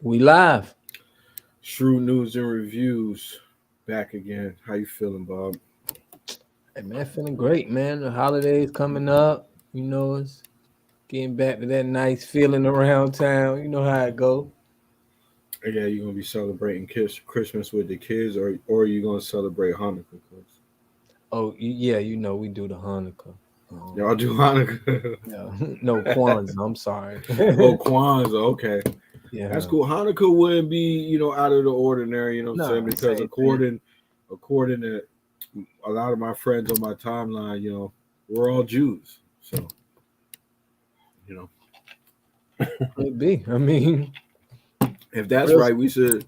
We live. Shrewd News and Reviews back again. How you feeling, Bob? Hey man, feeling great, man. The holidays coming up. It's getting back to that nice feeling around town. You know how it go. Yeah, you gonna be celebrating Christmas with the kids, or you gonna celebrate Hanukkah? Oh yeah, we do the Hanukkah. Y'all do Hanukkah. Yeah, no Kwanzaa. I'm sorry. Oh, Kwanzaa. Okay, that's Yeah, cool. Hanukkah wouldn't be out of the ordinary. You know what I'm saying? no, Because same thing. according to a lot of my friends on my timeline, we're all Jews. So you know, Could be. I mean, if that's real. right, we should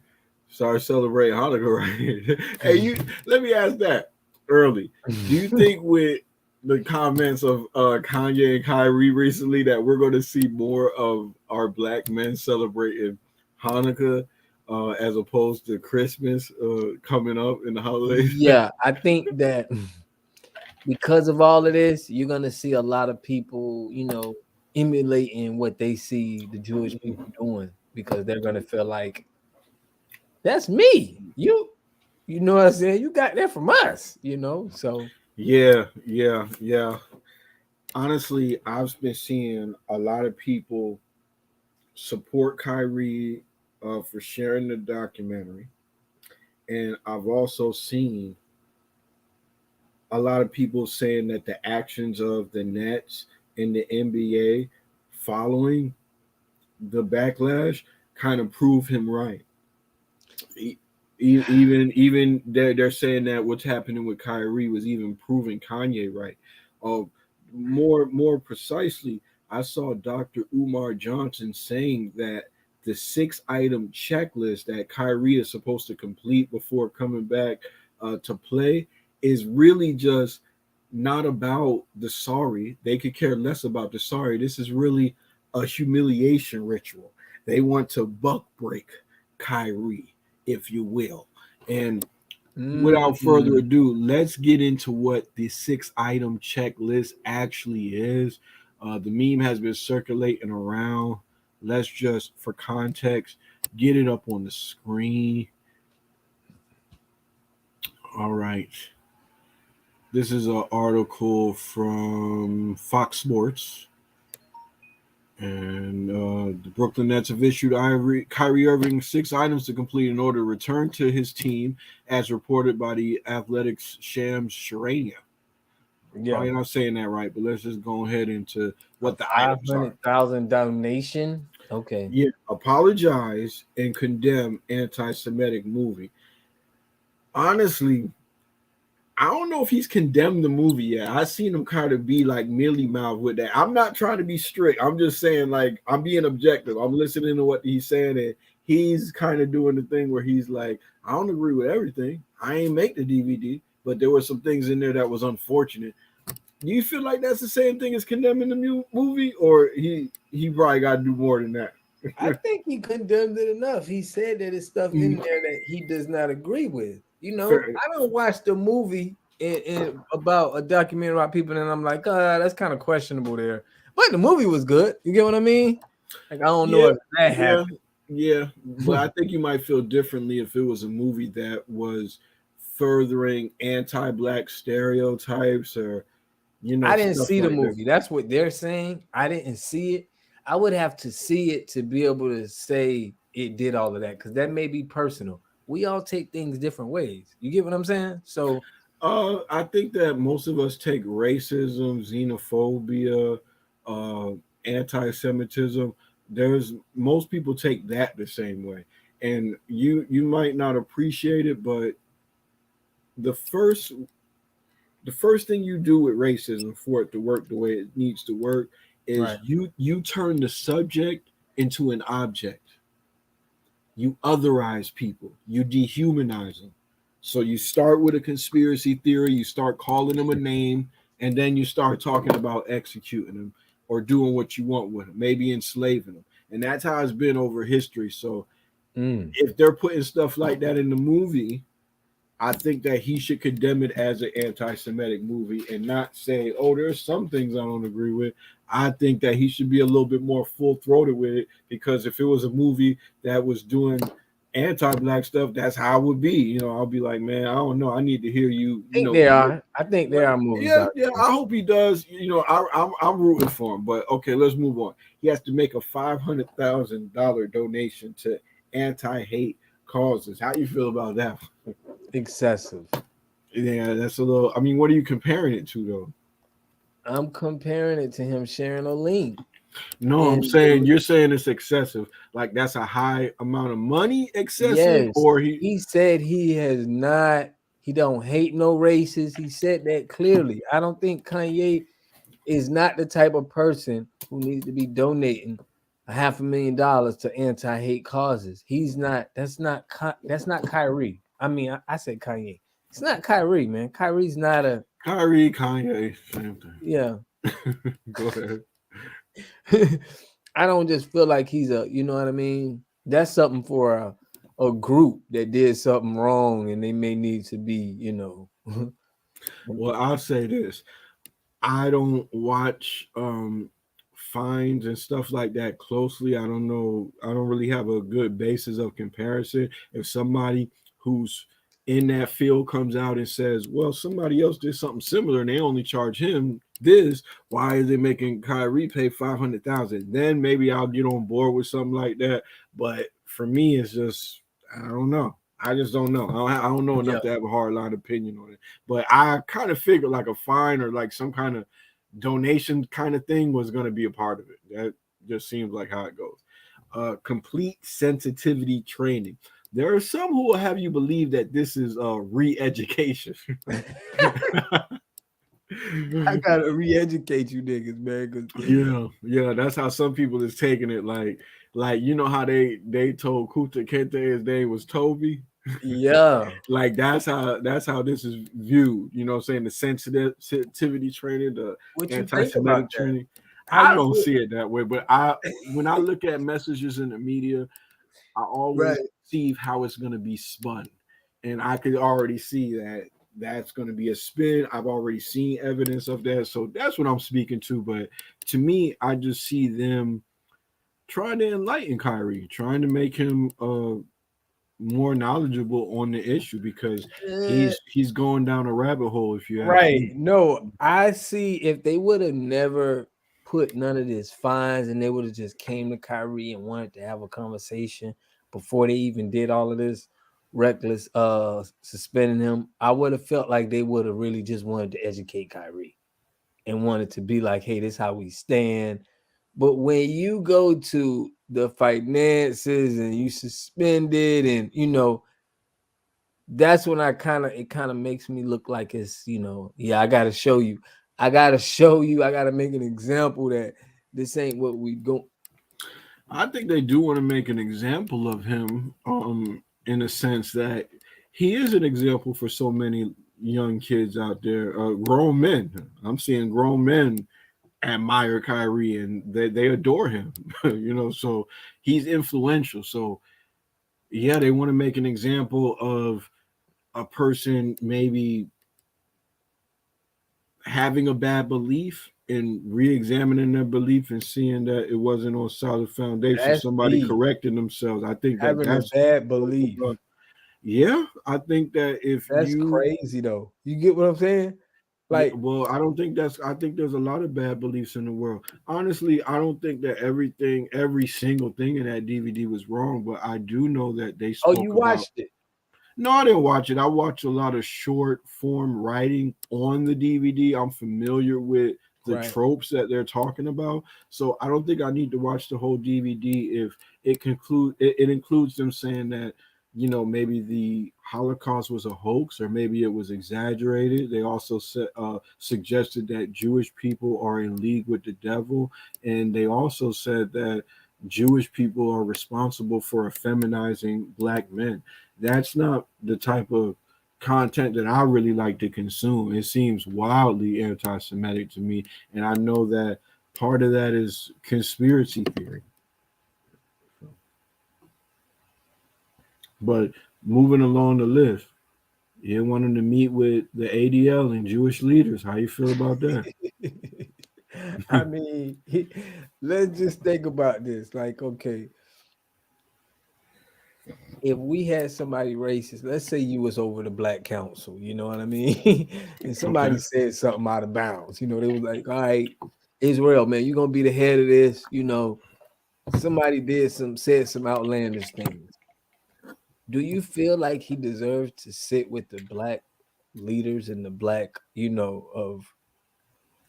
start celebrating Hanukkah, right? Hey, let me ask that early. Do you think with the comments of Kanye and Kyrie recently that we're going to see more of our black men celebrating Hanukkah as opposed to Christmas coming up in the holidays? Yeah, I think that because of all of this, you're gonna see a lot of people, emulating what they see the Jewish people doing because they're gonna feel like that's me. You know what I'm saying? You got that from us. So Yeah. Honestly, I've been seeing a lot of people support Kyrie for sharing the documentary. And I've also seen a lot of people saying that the actions of the Nets and the NBA following the backlash kind of prove him right. E- even they're saying that what's happening with Kyrie was even proving Kanye right. Uh, more precisely, I saw Dr. Umar Johnson saying that the 6 item checklist that Kyrie is supposed to complete before coming back to play is really just not about the sorry. They could care less about the sorry. This is really a humiliation ritual. They want to buck break Kyrie, if you will. And without further mm, ado, let's get into what the 6 item checklist actually is. The meme has been circulating around. Let's just, for context, get it up on the screen. All right. This is an article from Fox Sports. And the Brooklyn Nets have issued Kyrie Irving 6 items to complete in order to return to his team, as reported by the Athletics Shams Charania. yeah, Probably not saying that right, but let's just go ahead into a what the five items are. hundred thousand donation. Okay. Yeah, apologize and condemn anti-Semitic movie. Honestly, I don't know if he's condemned the movie yet. I seen him kind of be like mealy mouth with that. I'm not trying to be strict. I'm just saying like I'm being objective. I'm listening to what he's saying, and he's kind of doing the thing where he's like, I don't agree with everything. I ain't make the DVD, but there were some things in there that was unfortunate. Do you feel like that's the same thing as condemning the movie, or he probably got to do more than that? I think he condemned it enough. He said that there's stuff in there that he does not agree with. Fair. I don't watch the movie about a documentary about people, and I'm like, that's kind of questionable there. But the movie was good. You get what I mean? Like, I don't know Yeah, if that yeah, happened. yeah. But I think you might feel differently if it was a movie that was furthering anti-black stereotypes or I didn't stuff see the like that. movie. That's what they're saying. I didn't see it. I would have to see it to be able to say it did all of that because that may be personal. We all take things different ways. You get what I'm saying? So I think that most of us take racism, xenophobia, uh, anti-Semitism. There's most people take that the same way, and you might not appreciate it, but the first the first thing you do with racism for it to work the way it needs to work is right. you turn the subject into an object. You otherize people, you dehumanize them. So you start with a conspiracy theory, you start calling them a name, and then you start talking about executing them or doing what you want with them, maybe enslaving them. And that's how it's been over history. So Mm. if they're putting stuff like that in the movie, I think that he should condemn it as an anti-Semitic movie and not say, "Oh, there's some things I don't agree with." I think that he should be a little bit more full throated with it, because if it was a movie that was doing anti-black stuff, that's how it would be. I'll be like, man, I don't know. I need to hear you. I think there are. I think there are movies Yeah, out yeah. there. I hope he does. I'm rooting for him. But okay, let's move on. He has to make a $500,000 donation to anti-hate causes. How you feel about that? Excessive. Yeah, that's a little. I mean, what are you comparing it to, though? I'm comparing it to him sharing a link. No, I'm And saying you're saying it's excessive. Like that's a high amount of money excessive, yes, or he. he said he has not, he don't hate no races. He said that clearly. I don't think Kanye is not the type of person who needs to be donating $500,000 to anti-hate causes. He's not. That's not Kyrie. I mean, I said Kanye. It's not Kyrie, man. Kyrie's not a, Kyrie, Kanye, same thing. yeah. Go ahead. I don't just feel like he's a, you know what I mean? That's something for a group that did something wrong and they may need to be, Well, I'll say this. I don't watch fines and stuff like that closely. I don't know. I don't really have a good basis of comparison. If somebody who's in that field comes out and says, "Well, somebody else did something similar and they only charge him this, why is it making Kyrie pay 500,000?" Then maybe I'll get on board with something like that. But for me, it's just I don't know. I just don't know. I don't know yeah. enough to have a hard line opinion on it. But I kind of figured like a fine or like some kind of donation kind of thing was going to be a part of it. That just seems like how it goes. Complete sensitivity training. There are some who will have you believe that this is re-education. I gotta re-educate you niggas, man. Yeah, that's how some people is taking it. Like how they told Kuta Kente his name was Toby. Yeah. Like that's how this is viewed. You know what I'm saying? The sensitivity training, the What you think about anti-Semitic that? training. How I you don't feel? see it that way, but I when I look at messages in the media, I always Right. see how it's gonna be spun. And I could already see that that's gonna be a spin. I've already seen evidence of that. So that's what I'm speaking to. But to me, I just see them trying to enlighten Kyrie, trying to make him more knowledgeable on the issue, because Uh, he's going down a rabbit hole, if you ask right. me. No, I see if they would have never put none of this fines and they would have just came to Kyrie and wanted to have a conversation before they even did all of this reckless suspending him, I would have felt like they would have really just wanted to educate Kyrie and wanted to be like, hey, this is how we stand. But when you go to the finances and you suspend it, and that's when it kind of makes me look like it's, yeah, I gotta show you. I gotta show you, I gotta make an example that this ain't what we go. I think they do want to make an example of him, in a sense that he is an example for so many young kids out there, grown men. I'm seeing grown men admire Kyrie and they adore him. So he's influential. So yeah, they want to make an example of a person maybe having a bad belief and re-examining their belief and seeing that it wasn't on solid foundation, That's somebody deep. correcting themselves. I think that Having a that's bad belief. yeah, I think that if That's you crazy though. You get what I'm saying? yeah, Like, well, I think there's a lot of bad beliefs in the world. Honestly, I don't think that every single thing in that DVD was wrong, but I do know that they oh, you spoke about. watched it. No, I didn't watch it. I watched a lot of short form writing on the DVD. I'm familiar with the Right. tropes that they're talking about. So I don't think I need to watch the whole DVD if it includes them saying that, maybe the Holocaust was a hoax or maybe it was exaggerated. They also suggested that Jewish people are in league with the devil. And they also said that Jewish people are responsible for effeminizing black men. That's not the type of content that I really like to consume. It seems wildly anti-Semitic to me, and I know that part of that is conspiracy theory. But moving along the list, you wanted to meet with the ADL and Jewish leaders. How you feel about that? I mean, let's just think about this. Like, okay, if we had somebody racist, let's say you was over the black council, you know what I mean? And somebody Okay. said something out of bounds, they was like, all right, Israel, man, you're gonna be the head of this, somebody said some outlandish things. Do you feel like he deserved to sit with the black leaders and the black, of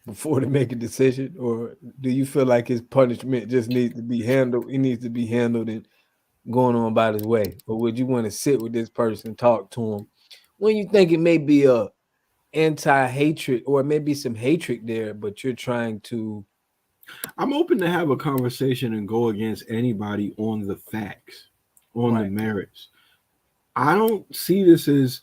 before to make a decision? Or do you feel like his punishment just needs to be handled? It needs to be handled and going on about his way? Or would you want to sit with this person, talk to him when you think it may be a anti-hatred or maybe some hatred there, but you're trying to I'm open to have a conversation and go against anybody on the facts, on the right. merits. I don't see this as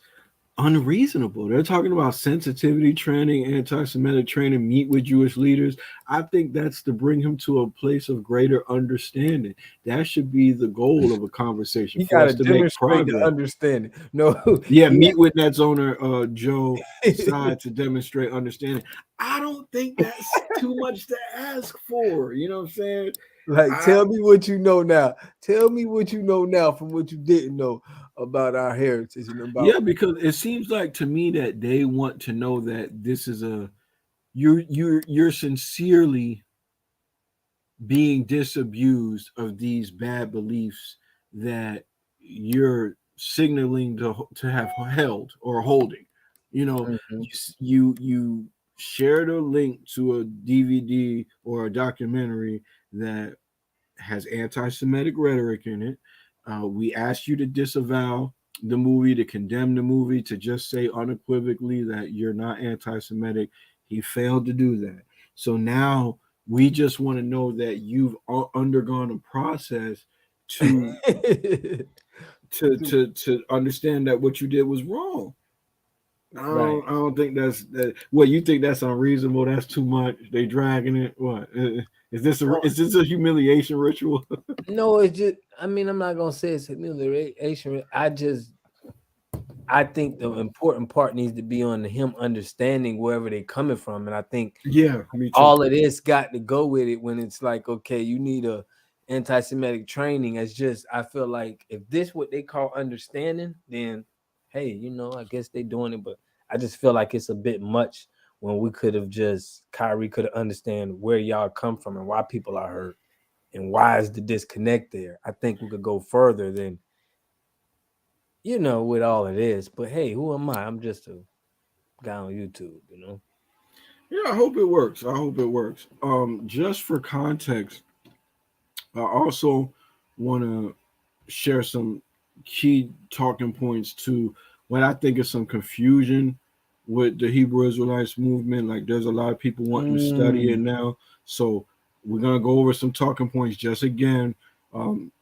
unreasonable. They're talking about sensitivity training, anti Semitic training, meet with Jewish leaders. I think that's to bring him to a place of greater understanding. That should be the goal of a conversation He for got us to to make demonstrate the progress. understanding. No, Yeah, he meet with Nets owner Joe had- Side to demonstrate understanding. I don't think that's too much to ask for. You know what I'm saying? like, I tell me what you know now. Tell me what you know now from what you didn't know about our heritage and about Yeah, because it seems like to me that they want to know that this is a you're sincerely being disabused of these bad beliefs that you're signaling to have held or holding. You know, Mhm. you shared a link to a DVD or a documentary that has anti-Semitic rhetoric in it. We asked you to disavow the movie, to condemn the movie, to just say unequivocally that you're not anti-Semitic. He failed to do that. So now we just want to know that you've undergone a process to to understand that what you did was wrong. Right. I don't think that's that. What you think that's unreasonable? That's too much. They dragging it. What is this a humiliation ritual? No, it's just, I mean, I'm not gonna say it's humiliation. I think the important part needs to be on him understanding wherever they're coming from. And I think Yeah, me too. all of this got to go with it when it's like, okay, you need a anti-Semitic training. It's just, I feel like if this what they call understanding, then hey, I guess they doing it. But I just feel like it's a bit much when we could have just Kyrie could have understand where y'all come from and why people are hurt and why is the disconnect there. I think we could go further than with all it is. But hey, who am I? I'm just a guy on YouTube. Yeah, I hope it works. I hope it works. Just for context, I also want to share some key talking points to what I think is some confusion with the Hebrew Israelites movement. Like, there's a lot of people wanting to study it Mm. now, so we're gonna go over some talking points just again. Um,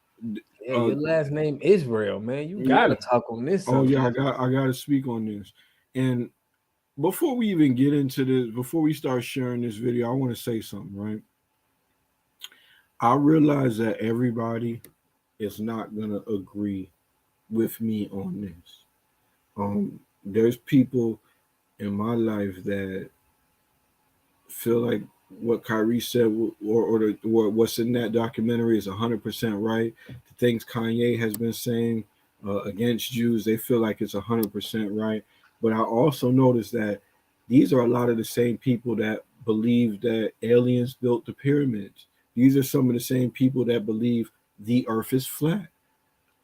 Yeah, uh, your last name Israel, man. You yeah. gotta talk on this Oh yeah, subject. I got to speak on this. And before we even get into this, before we start sharing this video, I want to say something. Right, I realize that everybody is not gonna agree with me on this. There's people in my life that feel like what Kyrie said, or what's in that documentary is 100% right. The things Kanye has been saying against Jews, they feel like it's 100% right. But I also noticed that these are a lot of the same people that believe that aliens built the pyramids. These are some of the same people that believe the Earth is flat.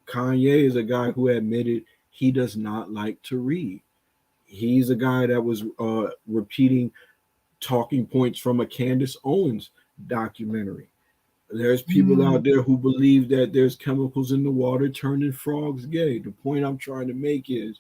Kanye is a guy who admitted he does not like to read. He's a guy that was repeating talking points from a Candace Owens documentary. There's people out Mm. there who believe that there's chemicals in the water turning frogs gay. The point I'm trying to make is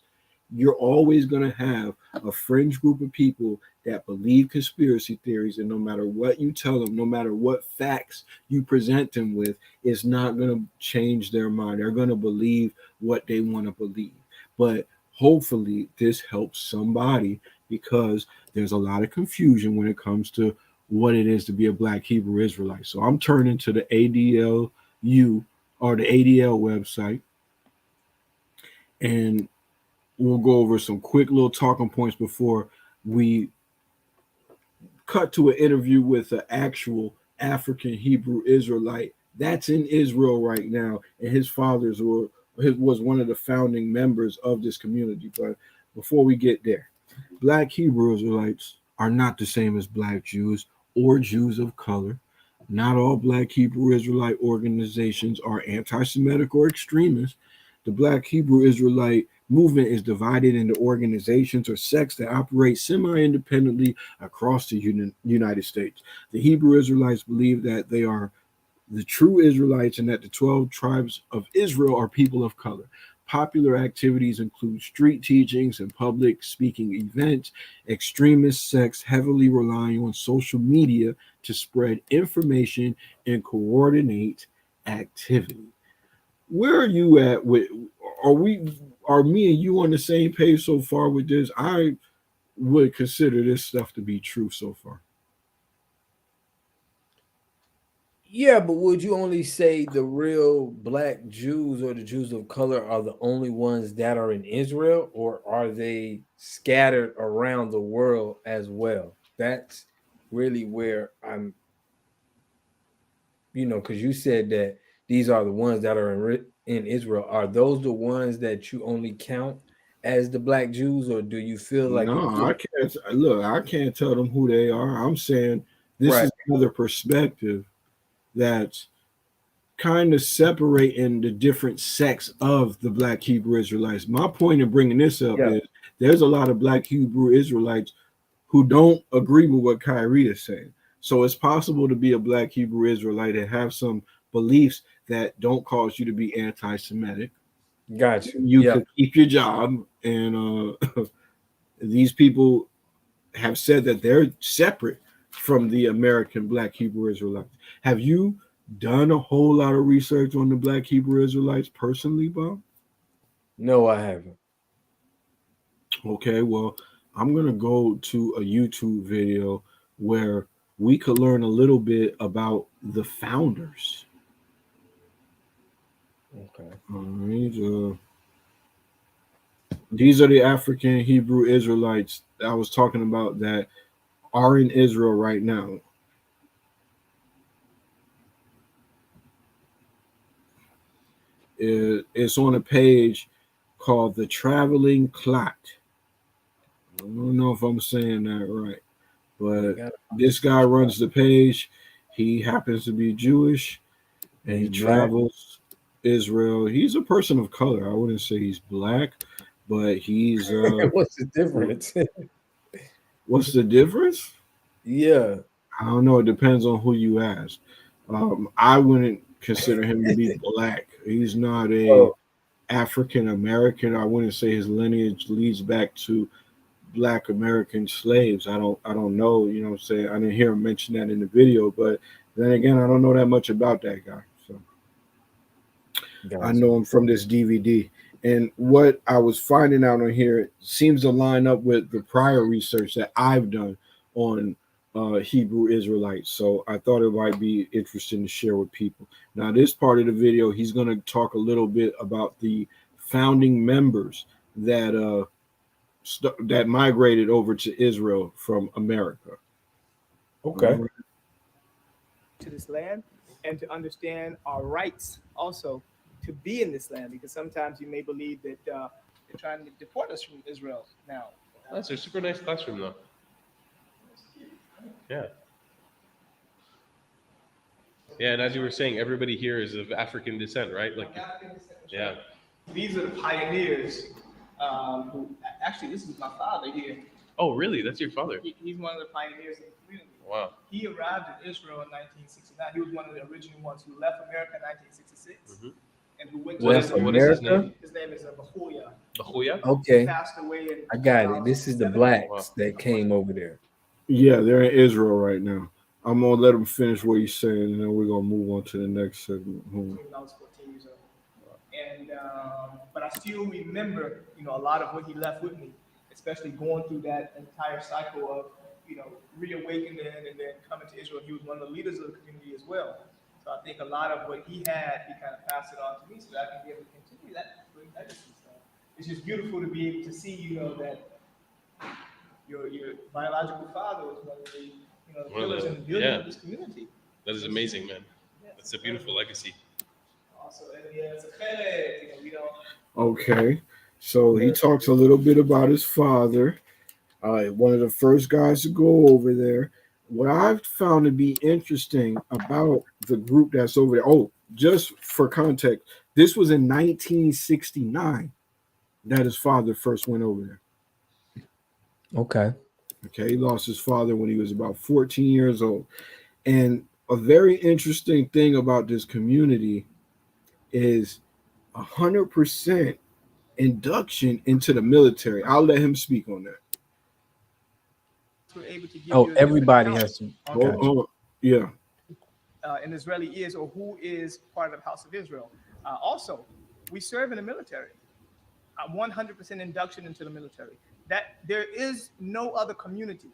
you're always going to have a fringe group of people that believe conspiracy theories, and no matter what you tell them, no matter what facts you present them with, it's not going to change their mind. They're going to believe what they want to believe. But hopefully this helps somebody, because there's a lot of confusion when it comes to what it is to be a black Hebrew Israelite. So I'm turning to the ADLU, or the ADL website, and we'll go over some quick little talking points before we cut to an interview with an actual African Hebrew Israelite that's in Israel right now, and his fathers was one of the founding members of this community. But before we get there, Black Hebrew Israelites are not the same as Black Jews or Jews of color. Not all Black Hebrew Israelite organizations are anti Semitic or extremist. The Black Hebrew Israelite movement is divided into organizations or sects that operate semi independently across the United States. The Hebrew Israelites believe that they are the true Israelites and that the 12 tribes of Israel are people of color. Popular activities include street teachings and public speaking events. Extremist sects heavily relying on social media to spread information and coordinate activity. Where are you at with are we are me and you on the same page so far with this? I would consider this stuff to be true so far. Yeah, but would you only say the real black Jews or the Jews of color are the only ones that are in Israel, or are they scattered around the world as well? That's really where I'm, because you said that these are the ones that are in Israel. Are those the ones that you only count as the black Jews, or do you feel like No, you could? I can't look, I can't tell them who they are. I'm saying this Right. is another perspective that's kind of separating the different sects of the Black Hebrew Israelites. My point in bringing this up Yeah. is there's a lot of Black Hebrew Israelites who don't agree with what Kyrie is saying. So it's possible to be a Black Hebrew Israelite and have some beliefs that don't cause you to be anti-Semitic. Got you. You Yeah. could keep your job, and these people have said that they're separate from the American Black Hebrew Israelites. Have you done a whole lot of research on the Black Hebrew Israelites personally, Bob? No, I haven't. Okay, well, I'm going to go to a YouTube video where we could learn a little bit about the founders. Okay. All right, these are the African Hebrew Israelites I was talking about that are in Israel right now. It's on a page called The Traveling Clot. I don't know if I'm saying that right, You but got this guy runs the page. He happens to be Jewish and he He's black. travels Israel. He's a person of color. I wouldn't say he's black, but he's What's the difference? what's the difference? Yeah. I don't know. It depends on who you ask. I wouldn't consider him to be black. He's not a Oh, African American. I wouldn't say his lineage leads back to black American slaves. I don't know, you know what I'm saying? I didn't hear him mention that in the video, but then again, I don't know that much about that guy. So I gotcha. know him from this DVD. And what I was finding out on here seems to line up with the prior research that I've done on Hebrew Israelites. So I thought it might be interesting to share with people. Now, this part of the video, he's going to talk a little bit about the founding members that that migrated over to Israel from America. All Okay. right. to this land and to understand our rights also to be in this land because sometimes you may believe that they're trying to deport us from Israel now. That's a super nice classroom, though. Yeah. Yeah, and as you were saying, everybody here is of African descent, right? Like, African descent, that's yeah. right. These are the pioneers who actually this is my father here. Oh, really? That's your father? He's one of the pioneers in the community. Wow. He arrived in Israel in 1969. He was one of the original ones who left America in 1966 Mhm. and who went to What is Left Israel. what is his America. name? His name is Bahuya. Bahuya? He Okay, passed away in I got it. This is the 2007. Wow. blacks that came over there. Yeah, they're in Israel right now. I'm gonna let him finish what he's saying, and then we're gonna move on to the next segment. When I was 14 years old. And but I still remember, a lot of what he left with me, especially going through that entire cycle of, reawakening and then coming to Israel. He was one of the leaders of the community as well. So I think a lot of what he had, he kind of passed it on to me so that I can be able to continue that great legacy. So it's just beautiful to be able to see, that your biological father was one of the the One of pillars the in the building yeah, of this community. that is amazing, man. Yeah, That's a beautiful legacy. also, and yeah, it's a credit. We don't. Okay. So he talks a little bit about his father. One of the first guys to go over there. What I've found to be interesting about the group that's over there. Oh, just for context, this was in 1969 that his father first went over there. Okay. Okay, he lost his father when he was about 14 years old. And a very interesting thing about this community is 100% induction into the military. I'll let him speak on that. We're able to give Oh, you a different everybody account has to. on Oh, Gotcha. who oh, yeah. an Israeli is or who is part of the House of Israel. Also, we serve in the military. 100% induction into the military. That there is no other community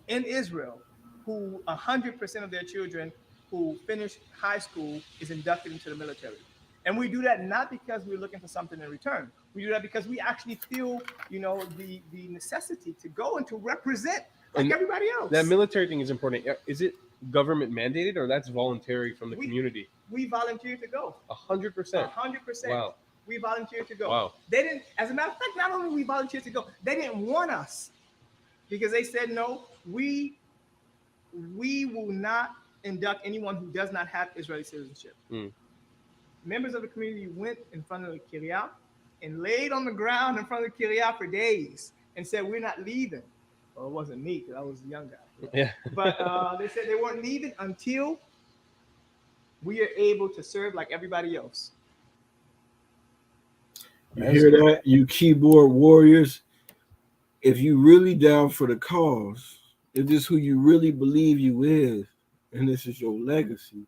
in Israel who 100% of their children who finish high school is inducted into the military. And we do that not because we're looking for something in return. We do that because we actually feel, the necessity to go and to represent like And everybody else. that military thing is important. Is it government mandated or that's voluntary from the we, community? we volunteered to go. 100%. 100%. Wow. We volunteered to go. Wow. They didn't, as a matter of fact, not only we volunteered to go, they didn't want us because they said, no, we will not induct anyone who does not have Israeli citizenship. Mm. Members of the community went in front of the Kyrie and laid on the ground in front of the Kyrie for days and said, we're not leaving. Well, it wasn't me because I was a young guy. Yeah. But they said they weren't leaving until we are able to serve like everybody else. You hear that, you keyboard warriors? If you really down for the cause, if this who you really believe you is, and this is your legacy,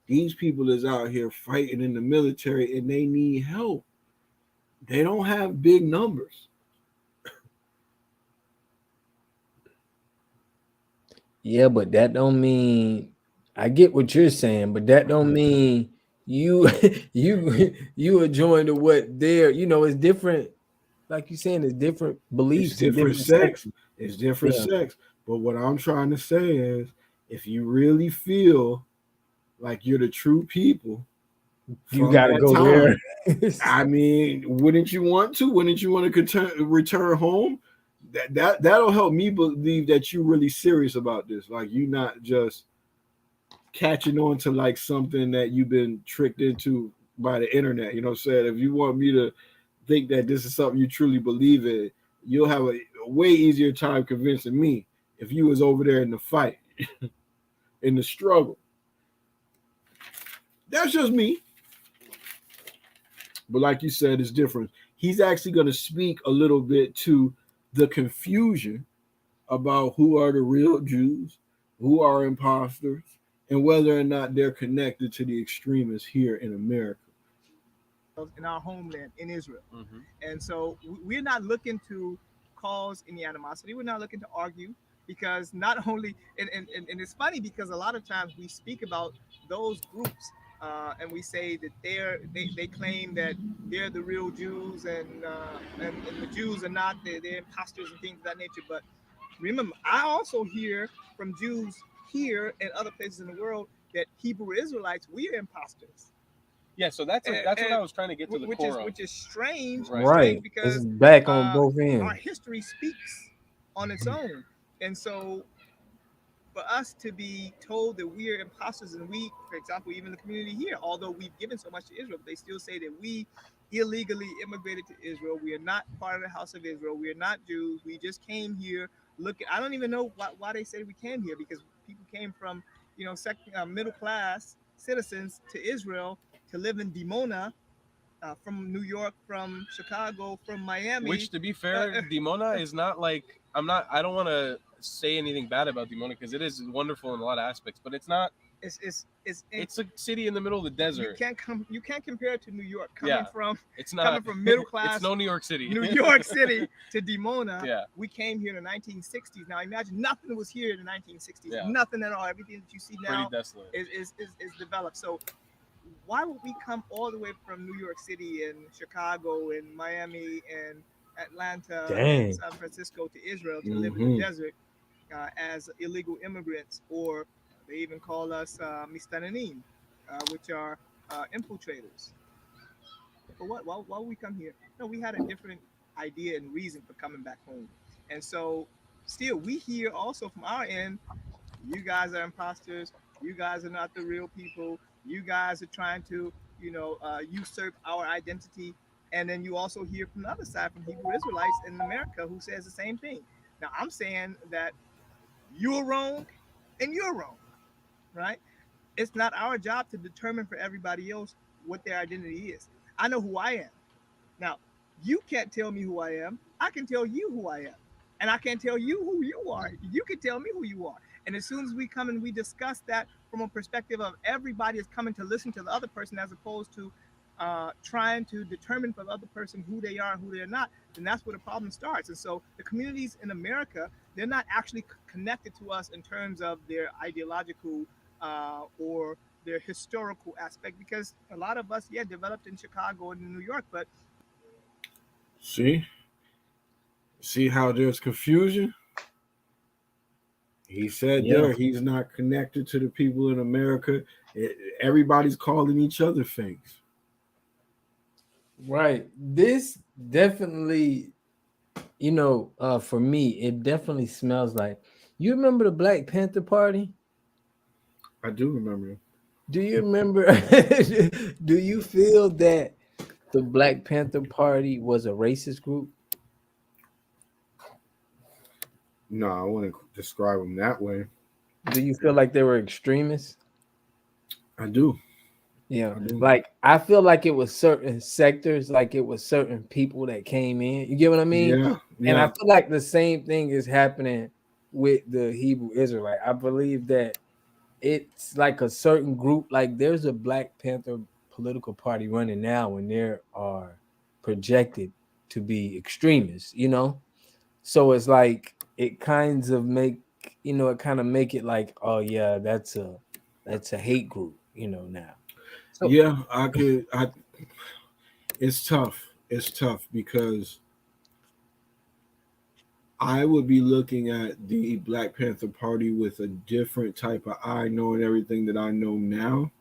these people is out here fighting in the military and they need help. They don't have big numbers. Yeah, but that don't mean I get what you're saying, but that don't mean you you are joined to what they're it's different. Like you saying, it's different It's beliefs and different different sex. sections. It's different Yeah, sex. But what I'm trying to say is if you really feel like you're the true people you from got to that go there. time, I mean, wouldn't you want to? Wouldn't you want to return home? That'll help me believe that you're really serious about this. Like you not just catching on to like something that you've been tricked into by the internet. You know what I'm saying? If you want me to think that this is something you truly believe in, you'll have a way easier time convincing me if you was over there in the fight, in the struggle. That's just me. But like you said, it's different. He's actually going to speak a little bit to the confusion about who are the real Jews, who are imposters, and whether or not they're connected to the extremists here in America. In our homeland in Israel. Mm-hmm. And so we're not looking to cause any animosity. We're not looking to argue because not only, and it's funny because a lot of times we speak about those groups and we say that they claim that they're the real Jews and the Jews are not, they're imposters and things of that nature. But remember, I also hear from Jews here and other places in the world that Hebrew Israelites, we are imposters. Yeah, so that's what I was trying to get to the core of. Which is strange, Right. Right. This because is back on both our ends. history speaks on its own, and so for us to be told that we are imposters, and we, for example, even the community here, although we've given so much to Israel, they still say that we illegally immigrated to Israel. We are not part of the house of Israel. We are not Jews. We just came here. Look, I don't even know why they say we came here because people came from, middle class citizens to Israel to live in Dimona, from New York, from Chicago, from Miami. Which, to be fair, Dimona is not like I don't want to say anything bad about Dimona because it is wonderful in a lot of aspects, but it's not. It's a city in the middle of the desert. You can't compare it to New York. It's not coming from middle class. It's no New York City. New York City to Dimona. Yeah. We came here in the 1960s. Now imagine nothing was here in the 1960s. Yeah. Nothing at all. Everything that you see now pretty desolate. is developed. So why would we come all the way from New York City and Chicago and Miami and Atlanta and San Francisco to Israel to live in the desert as illegal immigrants, or they even call us mistananin, which are infiltrators. For what? Why we come here? No, we had a different idea and reason for coming back home. And so, still, we hear also from our end, you guys are imposters. You guys are not the real people. You guys are trying to, usurp our identity. And then you also hear from the other side, from Hebrew Israelites in America, who says the same thing. Now, I'm saying that you're wrong and you're wrong, right? It's not our job to determine for everybody else what their identity is. I know who I am. Now, you can't tell me who I am. I can tell you who I am. And I can't tell you who you are. You can tell me who you are. And as soon as we come and we discuss that from a perspective of everybody is coming to listen to the other person, as opposed to trying to determine for the other person who they are and who they're not, then that's where the problem starts. And so the communities in America, they're not actually connected to us in terms of their ideological or their historical aspect, because a lot of us, yeah, developed in Chicago and in New York, but See, see how there's confusion. He said Yeah. there he's not connected to the people in America. Everybody's calling each other fakes. Right. This definitely, for me, it definitely smells like. You remember the Black Panther Party? I do remember. Do you remember? Do you feel that the Black Panther Party was a racist group? No, I wouldn't describe them that way. Do you feel like they were extremists? I do. Yeah. I do. Like I feel like it was certain sectors, like it was certain people that came in. You get what I mean? Yeah, And I yeah. feel like the same thing is happening with the Hebrew Israelite. I believe that it's like a certain group, like there's a Black Panther political party running now, and there are projected to be extremists. So it's like it kinds of make it kind of make it like, oh yeah, that's a hate group now. So Yeah, I could. It's tough. It's tough because I would be looking at the Black Panther Party with a different type of eye, knowing everything that I know now.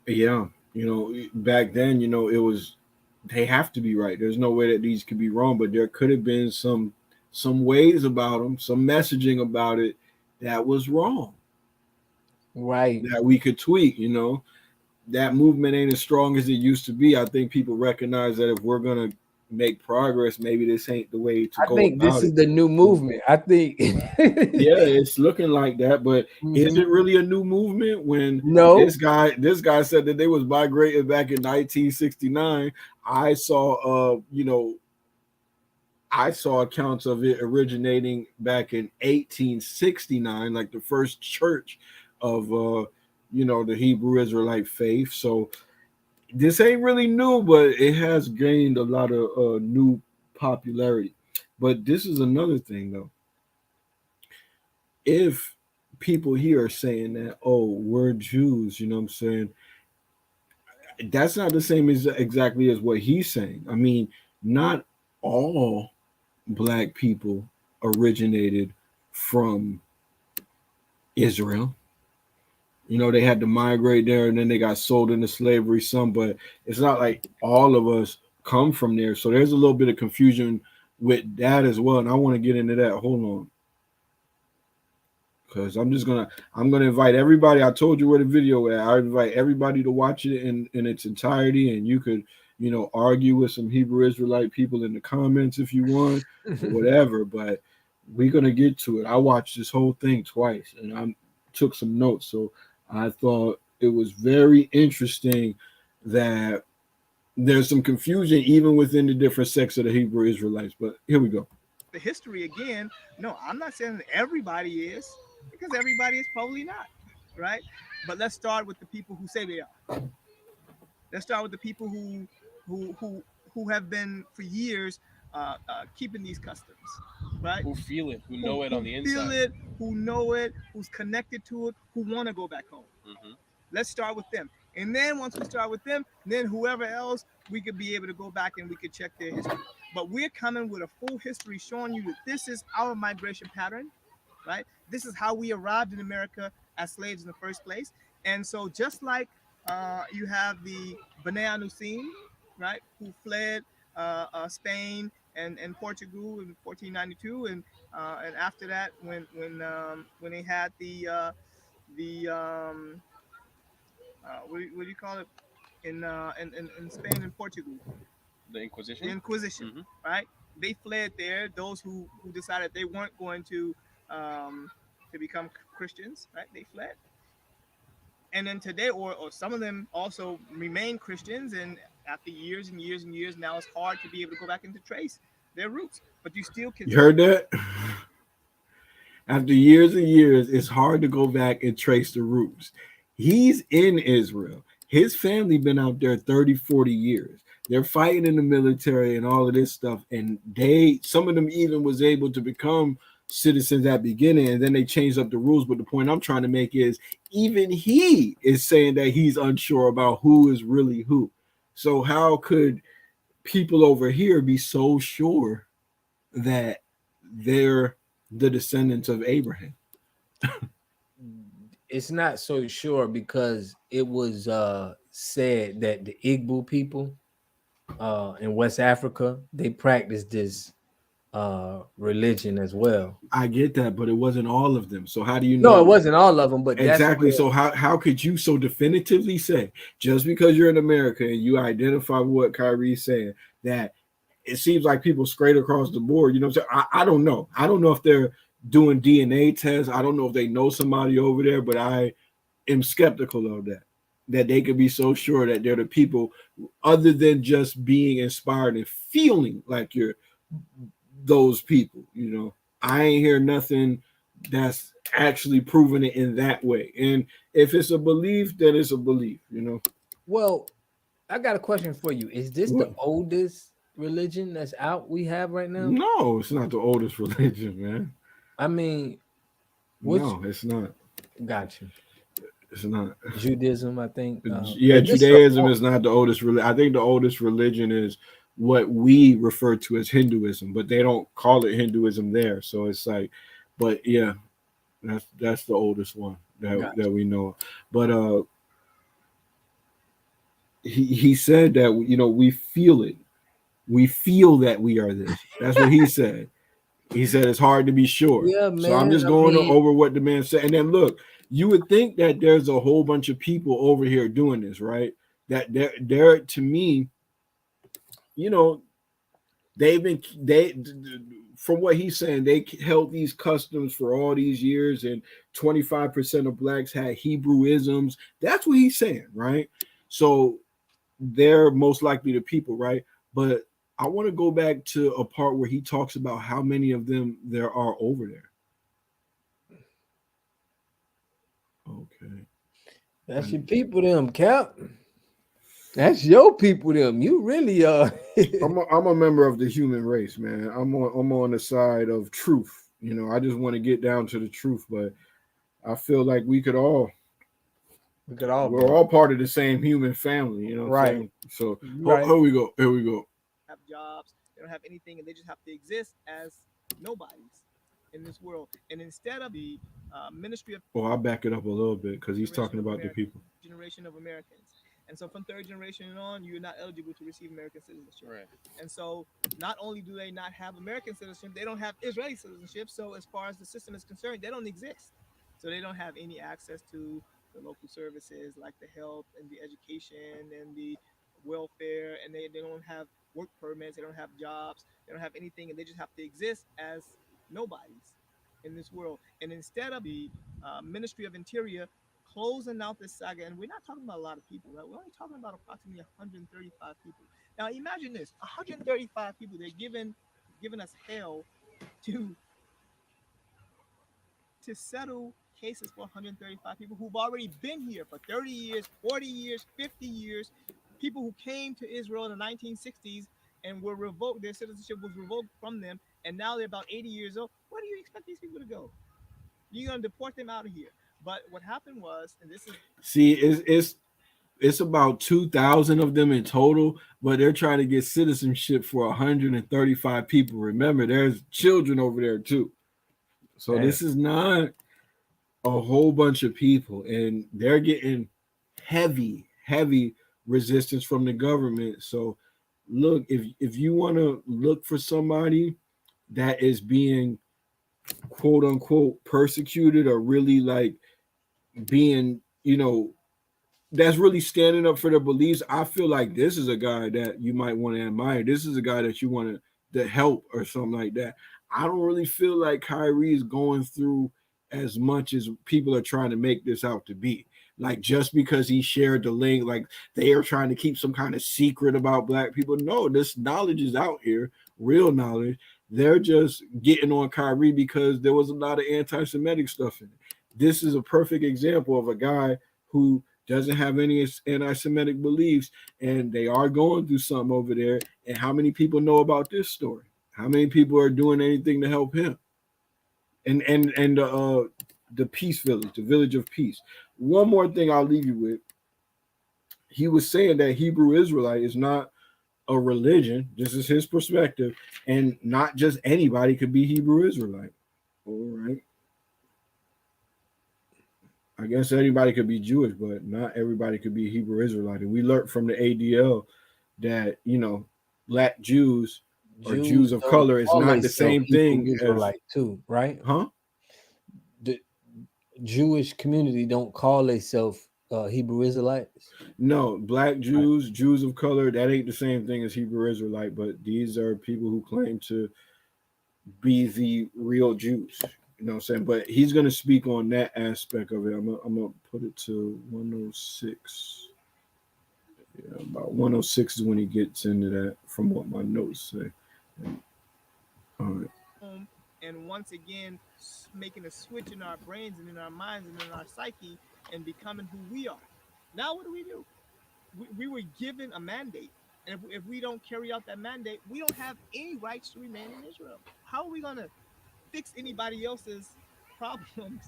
Yeah, back then, it was they have to be right. There's no way that these could be wrong, but there could have been some ways about them, some messaging about it that was wrong right. that we could tweak. That movement ain't as strong as it used to be. I think people recognize that if we're gonna make progress, maybe this ain't the way to I go think this about is it. the new movement. I think Yeah, it's looking like that, but is Mhm. it really a new movement when No, this guy said that they was migrating back in 1969? I saw I saw accounts of it originating back in 1869, like the first church of the Hebrew Israelite faith. So this ain't really new, but it has gained a lot of new popularity. But this is another thing though. If people here are saying that, oh, we're Jews, what I'm saying? That's not the same as exactly as what he's saying. I mean, not all black people originated from Israel. They had to migrate there and then they got sold into slavery, some, but it's not like all of us come from there. So there's a little bit of confusion with that as well. And I want to get into that. Hold on. Because I'm gonna invite everybody. I told you where the video at. I invite everybody to watch it in its entirety, and you could, argue with some Hebrew Israelite people in the comments if you want, or whatever. But we're gonna get to it. I watched this whole thing twice, and I took some notes. So I thought it was very interesting that there's some confusion even within the different sects of the Hebrew Israelites. But here we go. the history again, no, I'm not saying that everybody is, because everybody is probably not, right? But let's start with the people who say they are. Let's start with the people who who who have been for years keeping these customs, right? Who feel it, who Who know it on who the feel inside. it, who know it, who's connected to it, who want to go back home. Hmm. Let's start with them, and then once we start with them, then whoever else we could be able to go back and we could check their history. But we're coming with a full history showing you that this is our migration pattern, right? This is how we arrived in America as slaves in the first place. And so, just like you have the B'nai Anusim, right, who fled Spain and Portugal in 1492, and after that, when they had the what do you call it in Spain and Portugal, The the Inquisition. Inquisition, Hmm. right? They fled there. Those who decided they weren't going um, to become Christians, right? They fled, and then today, or some of them also remain Christians, and after years and years and years, now it's hard to be able to go back and to trace their roots. But you still can. You heard that? After years and years, it's hard to go back and trace the roots. He's in Israel. His family been out there 30, 40 years. They're fighting in the military and all of this stuff. And some of them even was able to become citizens at beginning, and then they changed up the rules. But the point I'm trying to make is even he is saying that he's unsure about who is really who. So how could people over here be so sure that they're the descendants of Abraham? It's not so sure because it was said that the Igbo people in West Africa, they practice this religion as well. I get that, but it wasn't all of them. So how do you No, it know wasn't all of them, but that's exactly? where. So how could you so definitively say just because you're in America and you identify with what Kyrie's saying that it seems like people straight across the board? You know what I'm saying? I don't know. I don't know if they're doing DNA tests. I don't know if they know somebody over there, but I am skeptical of that. That they could be so sure that they're the people, other than just being inspired and feeling like you're those people. I ain't hear nothing that's actually proven it in that way. And if it's a belief, then it's a belief. Well, I got a question for you. Is this the What? oldest religion that's out we have right now? No, it's not the oldest religion, man. I mean, which No, it's not. got you. It's not. Judaism, I think. Yeah, But this is a Judaism is not the oldest religion. I think the oldest religion is what we refer to as Hinduism, but they don't call it Hinduism there. So it's like, but yeah, that's the oldest one that got that we know. But he said that we feel it. We feel that we are this. That's what he said. He said it's hard to be sure. you. Yeah, So I'm man. just I going mean, over what the man said. And then look, you would think that there's a whole bunch of people over here doing this, right? That they're to me, you know, they from what he's saying, they held these customs for all these years, and 25% of blacks had Hebrewisms. That's what he's saying, right? So they're most likely the people, right? But I want to go back to a part where he talks about how many of them there are over there. Okay. that's your people, them, Cap. That's your people, them. You really are. I'm a member of the human race, man. I'm on the side of truth. I just want to get down to the truth, but I feel like We could all we're be all part of the same human family. You know what I'm right. saying? So Right. here we go. Here we go. Have jobs, they don't have anything, and they just have to exist as nobodies in this world. And instead of the ministry of Well, I'll back it up a little bit because he's generation talking of about the Americans, people. generation of Americans. And so from third generation and on, you're not eligible to receive American citizenship. Right. And so not only do they not have American citizenship, they don't have Israeli citizenship. So as far as the system is concerned, they don't exist. So they don't have any access to the local services like the health and the education and the welfare, and they don't have work permits, they don't have jobs, they don't have anything, and they just have to exist as nobodies in this world. And instead of the Ministry of Interior closing out this saga, and we're not talking about a lot of people, right? We're only talking about approximately 135 people. Now imagine this: 135 people. They're giving us hell to settle cases for 135 people who've already been here for 30 years, 40 years, 50 years. People who came to Israel in the 1960s and were revoked, their citizenship was revoked from them, and now they're about 80 years old. Where do you expect these people to go? You're going to deport them out of here. But what happened was, and this is See, it's it's about 2,000 of them in total, but they're trying to get citizenship for 135 people. Remember, there's children over there too. So Damn. this is not a whole bunch of people, and they're getting heavy resistance from the government. So look, if you want to look for somebody that is being quote unquote persecuted or really like being, that's really standing up for their beliefs, I feel like this is a guy that you might want to admire. This is a guy that you want to help or something like that. I don't really feel like Kyrie is going through as much as people are trying to make this out to be. Like just because he shared the link, like they are trying to keep some kind of secret about black people. No, this knowledge is out here, real knowledge. They're just getting on Kyrie because there was a lot of anti-Semitic stuff in it. This is a perfect example of a guy who doesn't have any anti-Semitic beliefs, and they are going through something over there. And how many people know about this story? How many people are doing anything to help him? And the Peace Village, the Village of Peace. One more thing I'll leave you with. He was saying that Hebrew Israelite is not a religion. This is his perspective, and not just anybody could be Hebrew Israelite. All right. I guess anybody could be Jewish, but not everybody could be Hebrew Israelite. And we learned from the ADL that, black Jews or Jews of don't color is call not the themselves same Hebrew thing as, Israelite too, right? huh? The Jewish community don't call themselves Hebrew Israelites. No, black Right. Jews, Jews of color, that ain't the same thing as Hebrew Israelite, but these are people who claim to be the real Jews. You know what I'm saying? But he's going to speak on that aspect of it. I'm going to put it to 106. Yeah, about 106 is when he gets into that from what my notes say. All right. And once again, making a switch in our brains and in our minds and in our psyche and becoming who we are. Now, what do? We were given a mandate. And if we don't carry out that mandate, we don't have any rights to remain in Israel. How are we going to fix anybody else's problems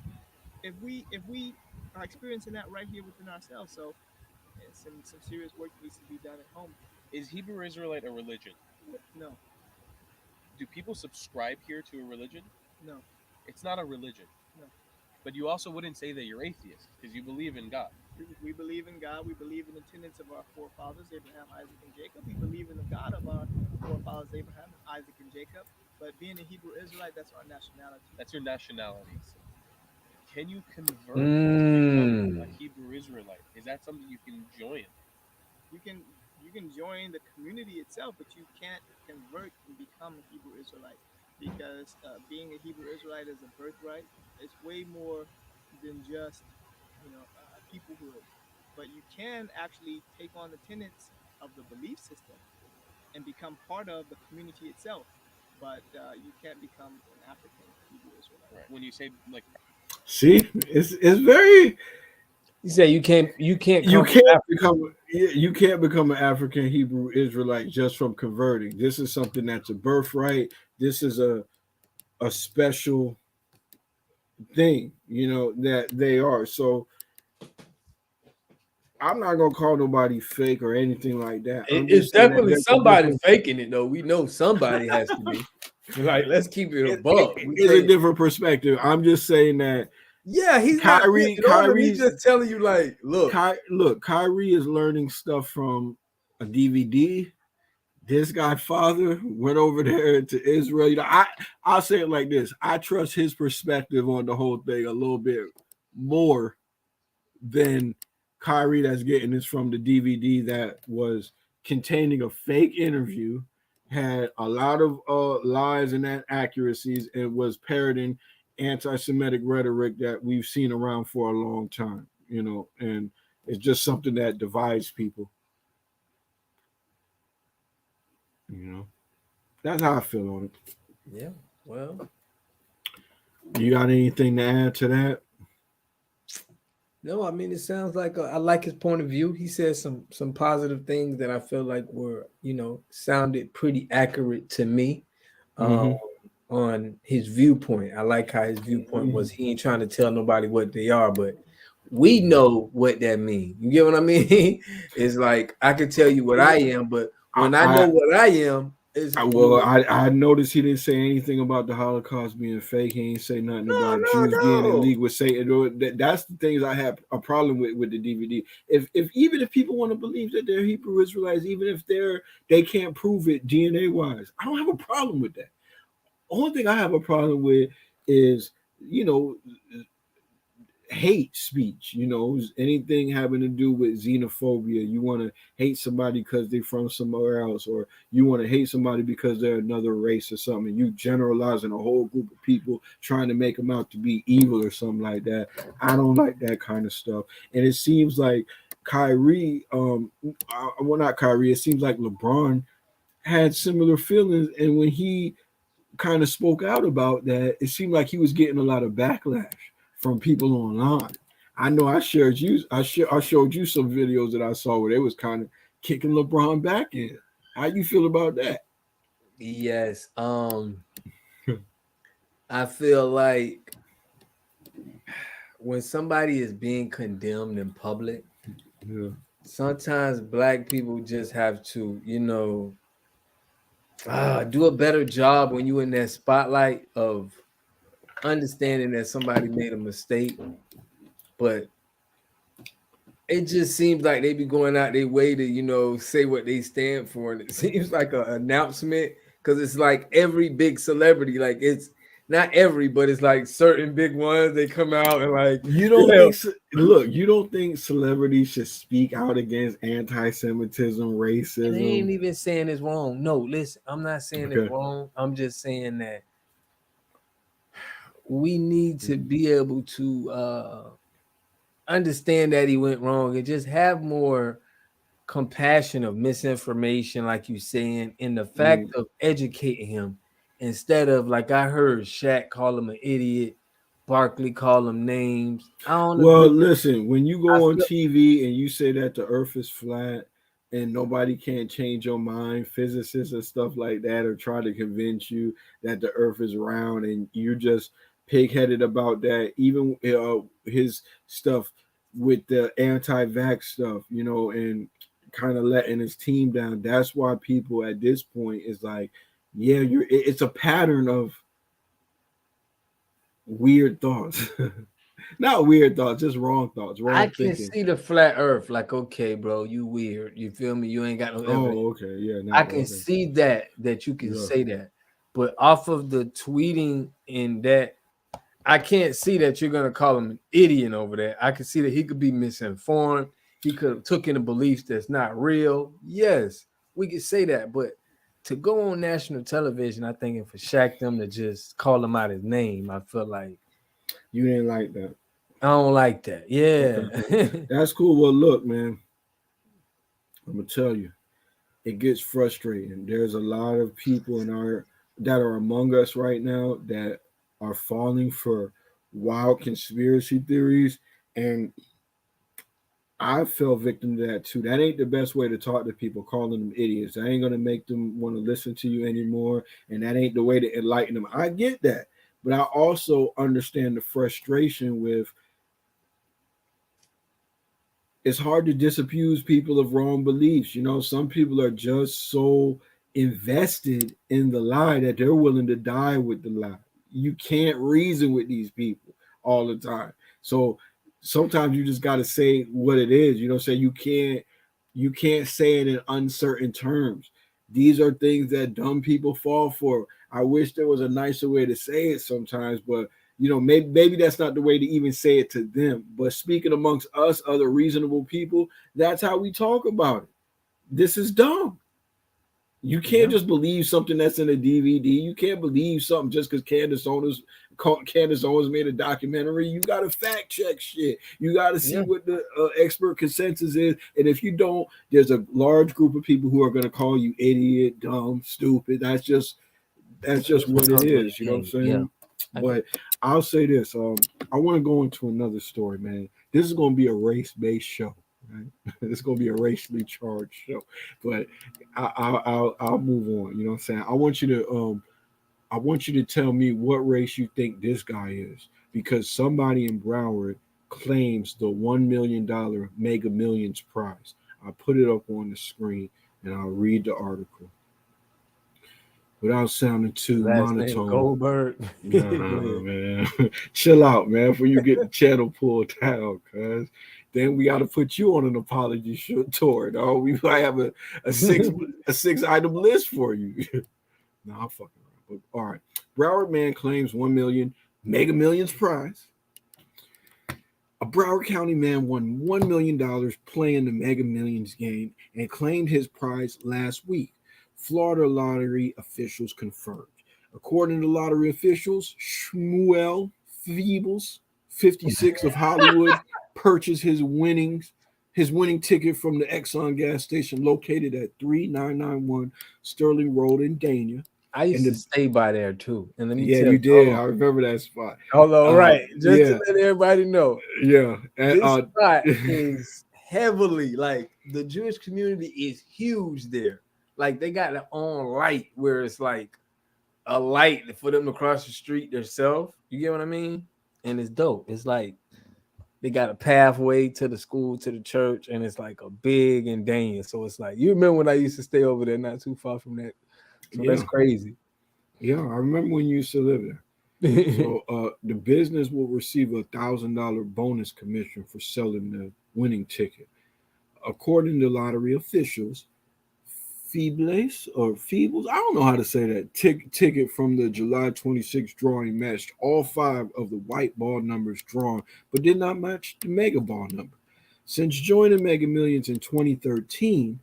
if we are experiencing that right here within ourselves? So some serious work needs to be done at home. Is Hebrew Israelite a religion? No, Do people subscribe here to a religion? no, It's not a religion. no. But you also wouldn't say that you're atheist because you believe in God. We believe in God. We believe in the tenets of our forefathers, Abraham, Isaac, and Jacob. We believe in the God of our forefathers, Abraham, Isaac, and Jacob. But being a Hebrew Israelite, that's our nationality. That's your nationality. Can you convert to become a Mm. Hebrew Israelite? Is that something you can join? You can join the community itself, but you can't convert and become a Hebrew Israelite because being a Hebrew Israelite is a birthright. It's way more than just a peoplehood, but you can actually take on the tenets of the belief system and become part of the community itself. But you can't become an African Hebrew Israelite. Right. When you say like See, it's very, You say you can't you come from can't Africa. become an African Hebrew Israelite just from converting. This is something that's a birthright. This is a special thing, that they are. So I'm not gonna call nobody fake or anything like that. I'm It's just saying that definitely there's a somebody different faking it though. We know somebody has to be. Like, let's keep it above. it We is a can't. different perspective. I'm just saying that Yeah, he's not Kyrie putting it on them. He's Kyrie's just telling you, like, look, Look, Kyrie is learning stuff from a DVD. This guy father went over there to Israel. I'll say it like this. I trust his perspective on the whole thing a little bit more than Kyrie that's getting this from the DVD that was containing a fake interview, had a lot of lies and inaccuracies, and was parroting anti-Semitic rhetoric that we've seen around for a long time, and it's just something that divides people, you know. That's how I feel on it. yeah, well, You got anything to add to that? no, I mean, it sounds like I like his point of view. He said some positive things that I feel like were, sounded pretty accurate to me. Um, Mm-hmm. on his viewpoint, I like how his viewpoint was. He ain't trying to tell nobody what they are, but we know what that means. You get what I mean? It's like I can tell you what I am, but when I know I, what I am, is you know, I noticed he didn't say anything about the Holocaust being fake. He ain't say nothing no, about no, Jews being in no. league with Satan. That's the things I have a problem with the DVD. If even if people want to believe that they're Hebrew Israelites, even if they can't prove it DNA wise, I don't have a problem with that. Only thing I have a problem with is you know hate speech, anything having to do with xenophobia. You want to hate somebody because they're from somewhere else, or you want to hate somebody because they're another race or something. You generalizing a whole group of people trying to make them out to be evil or something like that. I don't like that kind of stuff. And it seems like Kyrie, well, not Kyrie, it seems like LeBron had similar feelings. And when he kind of spoke out about that, it seemed like he was getting a lot of backlash from people online. I know I showed you some videos that I saw where they was kind of kicking LeBron back in. How you feel about that? Yes. I feel like when somebody is being condemned in public, Yeah. sometimes black people just have to, do a better job when you in that spotlight of understanding that somebody made a mistake. But it just seems like they be going out their way to, say what they stand for. And it seems like an announcement because it's like every big celebrity, like it's not every, but it's like certain big ones. They come out and like, You don't yeah, think look, you don't think celebrities should speak out against anti-Semitism, and they ain't racism? even saying it's wrong. No, listen, I'm not saying it's Okay. wrong. I'm just saying that we need to be able to understand that he went wrong and just have more compassion of misinformation, like you saying, in the fact Mm. of educating him instead of like I heard Shaq call him an idiot, Barkley call him names. I don't Well, agree. listen, when you I go on feel TV and you say that the earth is flat and nobody can change your mind, physicists and stuff like that, or try to convince you that the earth is round and you're just pig-headed about that, even his stuff with the anti-vax stuff, and kind of letting his team down. That's why people at this point is like, yeah, it's a pattern of weird thoughts. Not weird thoughts, just wrong thoughts, I wrong can thinking. see the flat earth, like, okay, bro, you weird. You feel me? You ain't got no evidence. Oh, okay. Yeah, I now can okay. see that you can Yeah. say that. But off of the tweeting in that, I can't see that you're gonna call him an idiot over there. I can see that he could be misinformed. He could have taken a belief that's not real. Yes, we could say that, but to go on national television, I think, and for Shaq them to just call him out his name, I feel like You didn't like that. I don't like that. Okay. Yeah. That's cool. Well, look, man, I'm gonna tell you, it gets frustrating. There's a lot of people in our that are among us right now that are falling for wild conspiracy theories, and I fell victim to that too. That ain't the best way to talk to people, calling them idiots. That ain't gonna make them want to listen to you anymore, and that ain't the way to enlighten them. I get that, but I also understand the frustration with it's hard to disabuse people of wrong beliefs. Some people are just so invested in the lie that they're willing to die with the lie. You can't reason with these people all the time. So sometimes you just got to say what it is. Say you can't say it in uncertain terms. These are things that dumb people fall for. I wish there was a nicer way to say it sometimes, but maybe that's not the way to even say it to them. But speaking amongst us, other reasonable people, that's how we talk about it. This is dumb. You can't Yeah. just believe something that's in a DVD. You can't believe something just because Candace Owens made a documentary. You got to fact check shit. You got to see Yeah. what the expert consensus is. And if you don't, there's a large group of people who are going to call you idiot, dumb, stupid. That's just Just what it because of is. the You know what I'm game. Yeah. saying? I get But I'll say this. I want to go into another story, man. This is going to be a race-based show. Right? It's going to be a racially charged show. But I'll move on. You know what I'm saying? I want you to tell me what race you think this guy is, because somebody in Broward claims the $1 million Mega Millions prize. I'll put it up on the screen and I'll read the article without sounding too Last name monotone. Goldberg. Nah, Go ahead. man. Chill out, man, before you get the channel pulled down, cuz. Then we gotta put you on an apology tour, dog. We might have a six item list for you. No, I'm fucking around. But all right. Broward man claims 1 million Mega Millions prize. A Broward County man won $1 million playing the Mega Millions game and claimed his prize last week. Florida lottery officials confirmed. According to lottery officials, Shmuel Feebles, 56 of Hollywood, purchased his winning ticket from the Exxon gas station located at 3991 Sterling Road in Dania. I used to stay by there too. And let me Yeah, tell you you, did. I remember that spot. hold on, right. Just Yeah, to let everybody know, yeah. And, this spot is heavily like the Jewish community is huge there. Like they got their own light where it's like a light for them to cross the street themselves. You get what I mean? And it's dope. It's like they got a pathway to the school, to the church, and it's like a big and Daniel. So it's like you remember when I used to stay over there, not too far from that. So that's yeah, crazy. yeah. I remember when you used to live there. So the business will receive $1,000 bonus commission for selling the winning ticket. According to lottery officials, Feebles, I don't know how to say that, ticket from the July 26th drawing matched all five of the white ball numbers drawn, but did not match the mega ball number. Since joining Mega Millions in 2013,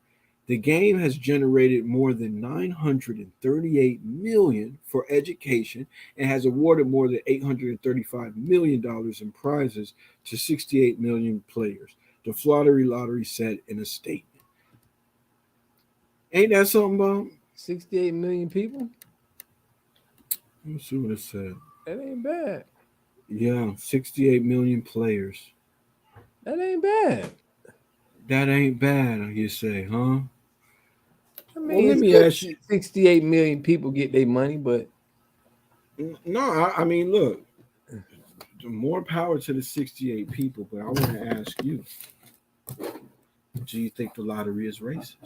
the game has generated more than 938 million for education and has awarded more than $835 million in prizes to 68 million players, the Florida Lottery said in a statement. Ain't that something, Bob? 68 million people? Let's see what it said. That ain't bad. Yeah, 68 million players. That ain't bad. That ain't bad, you say, huh? I Well, mean, let it's me good to ask see you. 68 million people get their money, but No, I mean, look, more power to the 68 people, but I want to ask you, do you think the lottery is racist?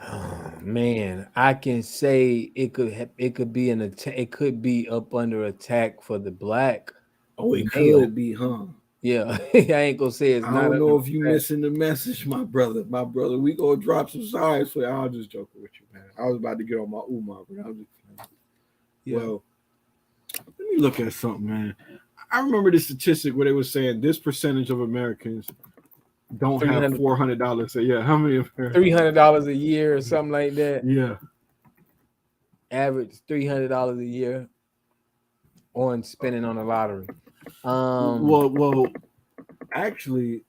oh, man, I can say it could be an attack. It could be up under attack for the black Oh, it male. could be, huh? Yeah, I ain't gonna say it's I not don't under know if you attack. missing the message, my brother. My brother, we gonna drop some signs for you. I was just joking with you, man. I was about to get on my Umar, but I was just Yeah, well. Let me look at something, man. I remember the statistic where they were saying this percentage of Americans don't three have hundred $400. So yeah, how many Americans? $300 a year or something like that. Yeah. Average $300 a year on spending on the lottery. Well, actually,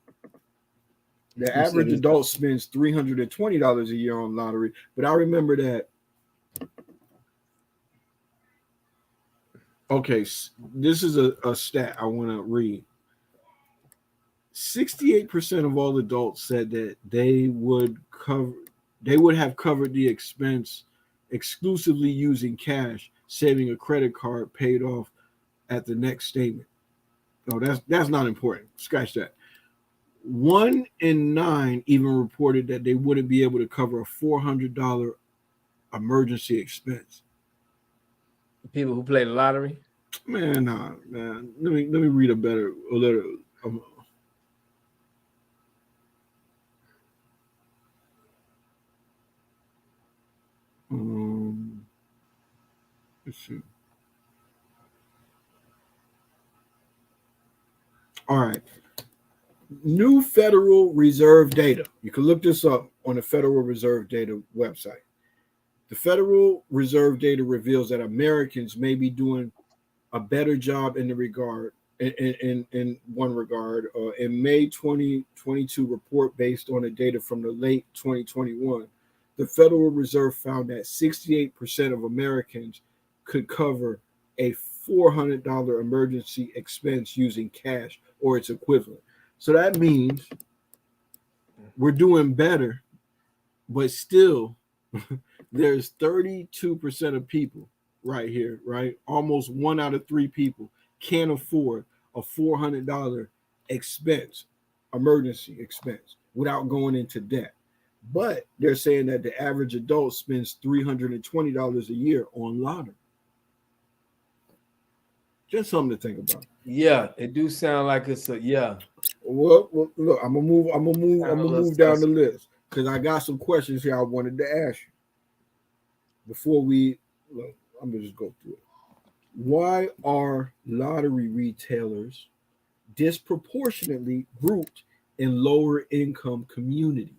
the You said average it's adult spends $320 a year on lottery. But I remember that. Okay, this is a stat I want to read. 68% of all adults said that they would have covered the expense exclusively using cash, saving a credit card paid off at the next statement. No, that's not important. Scratch that. 1 in 9 even reported that they wouldn't be able to cover a $400 emergency expense. people who play the lottery. Man, nah, man. Let me read a letter. Um, let's see. All right. New Federal Reserve data. You can look this up on the Federal Reserve data website. The Federal Reserve data reveals that Americans may be doing a better job in the regard in one regard. In May 2022 report based on the data from the late 2021, the Federal Reserve found that 68% of Americans could cover a $400 emergency expense using cash or its equivalent. So that means we're doing better, but still there's 32% of people right here, right? Almost 1 out of 3 people can't afford a $400 expense, emergency expense, without going into debt. But they're saying that the average adult spends $320 a year on lottery. Just something to think about. Yeah, it do sound like it's a yeah. Well, look, I'm Sound a gonna little move down the suspect. list because I got some questions here I wanted to ask you before we. Look, I'm gonna just go through it. Why are lottery retailers disproportionately grouped in lower income communities?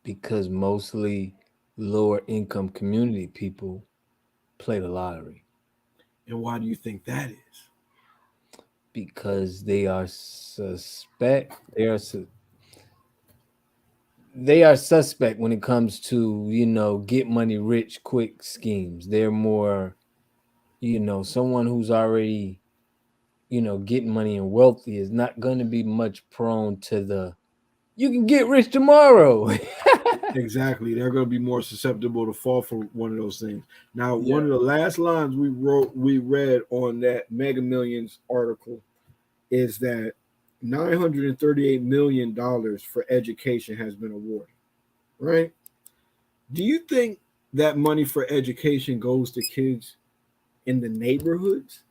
Because mostly lower income community people play the lottery And why do you think that is? because they are suspect when it comes to get money rich quick schemes. They're more someone who's already getting money and wealthy is not going to be much prone to the you can get rich tomorrow. Exactly. They're going to be more susceptible to fall for one of those things. Now, Yeah. one of the last lines we read on that Mega Millions article is that $938 million for education has been awarded. Right? Do you think that money for education goes to kids in the neighborhoods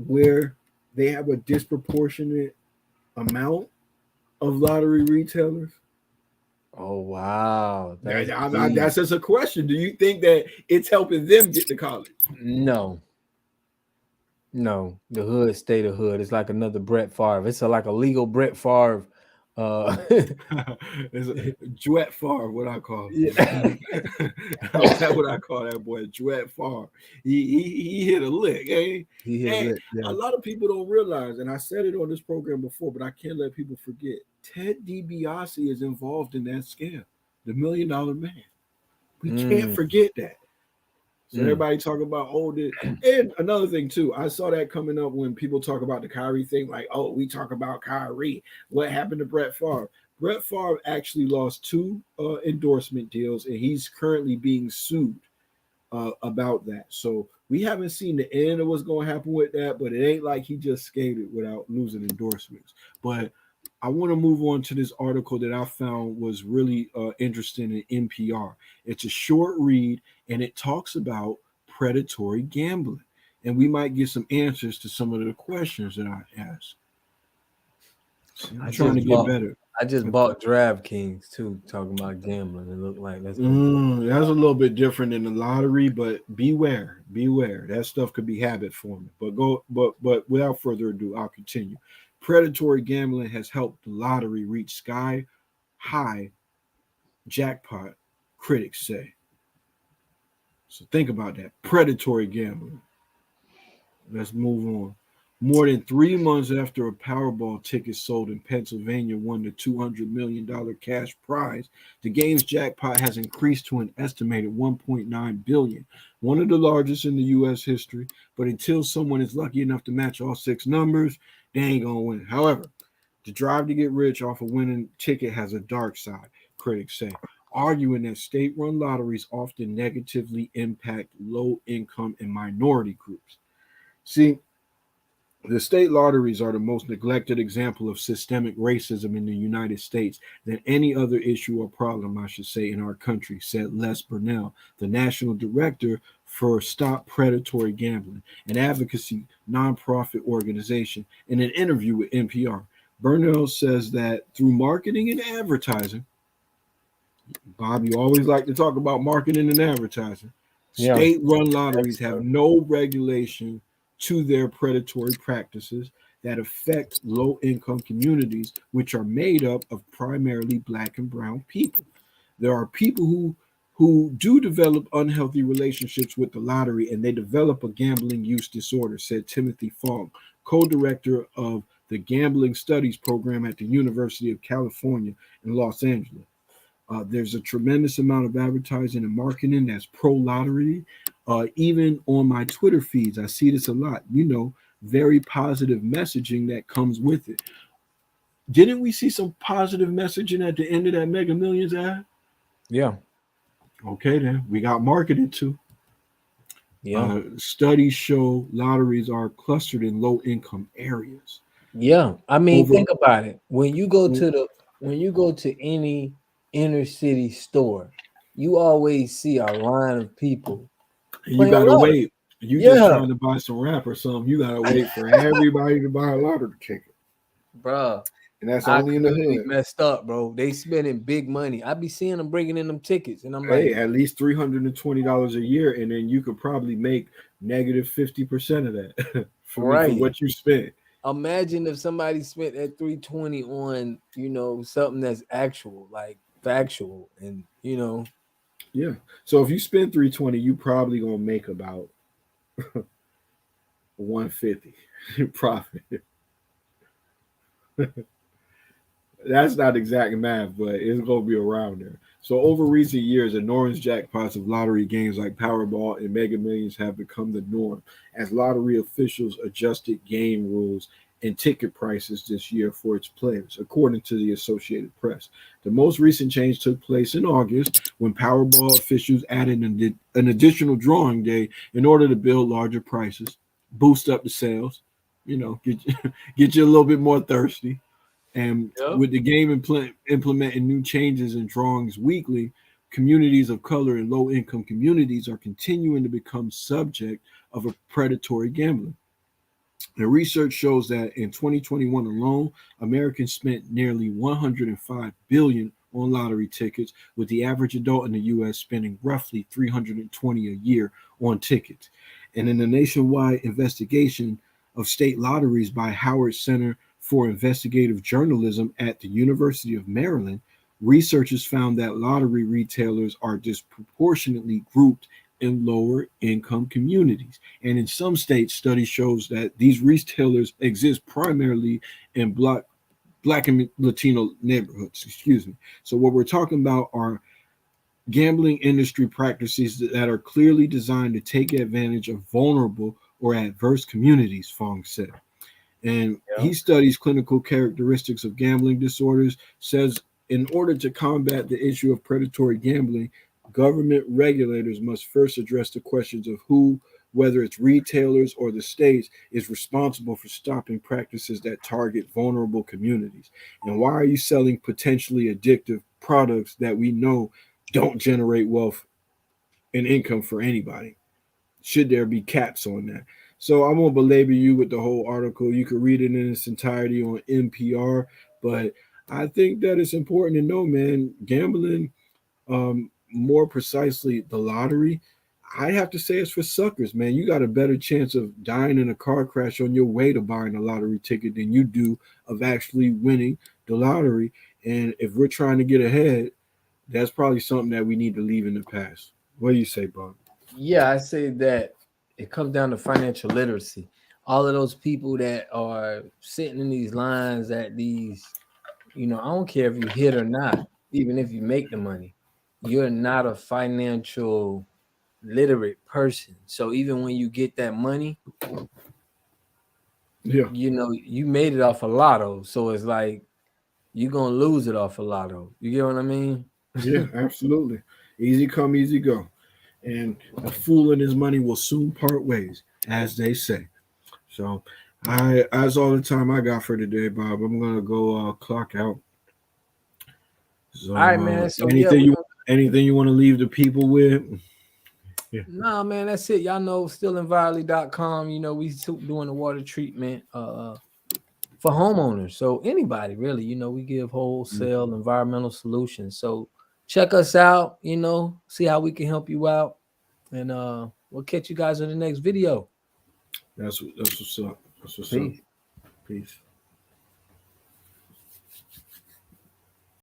where they have a disproportionate amount of lottery retailers? Oh wow, that's deep. That's just a question. Do you think that it's helping them get to college? No, no, the hood stay the hood. It's like another Brett Favre. It's like a legal Brett Favre. Uh, It's a Duet Favre, what I call yeah, him. That's what I call that boy, Duet Favre. He hit a lick, eh? he hit a And lick. a Yeah. lot of people don't realize, and I said it on this program before, but I can't let people forget. Ted DiBiase is involved in that scam, the $1 Million Man. We can't Mm, forget that. So mm. everybody talk about and another thing too. I saw that coming up when people talk about the Kyrie thing, like, oh, we talk about Kyrie. What happened to Brett Favre? Brett Favre actually lost two endorsement deals, and he's currently being sued about that. So we haven't seen the end of what's going to happen with that, but it ain't like he just skated without losing endorsements. But I want to move on to this article that I found was really interesting in NPR. It's a short read and it talks about predatory gambling. And we might get some answers to some of the questions that I asked. See, I'm I trying to just get bought. better. I just bought DraftKings too. Talking about gambling, it looked like that's gonna. That's a little bit different than the lottery, but beware. That stuff could be habit forming. But without further ado, I'll continue. Predatory gambling has helped the lottery reach sky high jackpot, critics say. So think about that. Predatory gambling. Let's move on. More than 3 months after a Powerball ticket sold in Pennsylvania won the $200 million cash prize, the game's jackpot has increased to an estimated 1.9 billion, one of the largest in the U.S. history. But until someone is lucky enough to match all six numbers, they ain't gonna win. However, the drive to get rich off a winning ticket has a dark side, critics say, arguing that state run lotteries often negatively impact low income and minority groups. See, the state lotteries are the most neglected example of systemic racism in the United States than any other issue or problem, I should say, in our country, said Les Burnell, the national director for Stop Predatory Gambling, an advocacy nonprofit organization, in an interview with NPR. Burnell says that through marketing and advertising, Bob, you always like to talk about marketing and advertising. Yeah. State run lotteries have Expert. no regulation to their predatory practices that affect low income communities, which are made up of primarily black and brown people. There are people who do develop unhealthy relationships with the lottery and they develop a gambling use disorder, said Timothy Fong, co-director of the Gambling Studies program at the University of California in Los Angeles. There's a tremendous amount of advertising and marketing that's pro lottery. Even on my Twitter feeds, I see this a lot. Very positive messaging that comes with it. Didn't we see some positive messaging at the end of that Mega Millions ad? Yeah. Okay, then we got marketed too. Yeah. Studies show lotteries are clustered in low income areas. Yeah. I mean, Over, think about it. When you go to any inner city store, you always see a line of people and you playing gotta lottery. wait. You just Yeah. trying to buy some rap or something. You gotta wait for everybody to buy a lottery ticket, Bruh. and that's Our only in the community hood. messed up, bro. They spending big money. I be seeing them bringing in them tickets, and I'm like, Hey, at least $320 a year, and then you could probably make negative 50% of that for right. what you spent. Imagine if somebody spent that 320 on, something that's actual, like factual, and Yeah. So if you spend 320, you probably gonna make about 150 profit. That's not exact math, but it's gonna be around there. So over recent years, enormous jackpots of lottery games like Powerball and Mega Millions have become the norm as lottery officials adjusted game rules and ticket prices this year for its players, according to the Associated Press. The most recent change took place in August when Powerball officials added an additional drawing day in order to build larger prices, boost up the sales, get you a little bit more thirsty. And yeah, with the game implementing new changes and drawings weekly, communities of color and low income communities are continuing to become subject of a predatory gambling. The research shows that in 2021 alone, Americans spent nearly 105 billion on lottery tickets, with the average adult in the US spending roughly 320 a year on tickets. And in a nationwide investigation of state lotteries by Howard Center for Investigative Journalism at the University of Maryland, researchers found that lottery retailers are disproportionately grouped in lower income communities. And in some states, study shows that these retailers exist primarily in black and Latino neighborhoods. Excuse me. So what we're talking about are gambling industry practices that are clearly designed to take advantage of vulnerable or adverse communities, Fong said. And yeah, he studies clinical characteristics of gambling disorders, says in order to combat the issue of predatory gambling, government regulators must first address the questions of who, whether it's retailers or the states, is responsible for stopping practices that target vulnerable communities. And why are you selling potentially addictive products that we know don't generate wealth and income for anybody? Should there be caps on that? So I won't belabor you with the whole article. You could read it in its entirety on NPR. But I think that it's important to know, man, gambling, more precisely the lottery, I have to say it's for suckers, man. You got a better chance of dying in a car crash on your way to buying a lottery ticket than you do of actually winning the lottery. And if we're trying to get ahead, that's probably something that we need to leave in the past. What do you say, Bob? yeah. I say that it comes down to financial literacy. All of those people that are sitting in these lines at these, I don't care if you hit or not, even if you make the money, you're not a financial literate person. So even when you get that money, Yeah. you made it off a lotto. So it's like you're gonna lose it off a lotto. You get what I mean? Yeah, absolutely. Easy come, easy go. And a fool and his money will soon part ways, as they say. So, that's all the time I got for today, Bob. I'm gonna go clock out. So, All right, man. So yeah, anything you want to leave the people with? Yeah. nah, man, that's it. Y'all know stillinviolently.com. We still doing the water treatment for homeowners. So anybody really, we give wholesale environmental solutions. So check us out, see how we can help you out. And we'll catch you guys in the next video. That's what's up. That's what's up. Peace. Peace.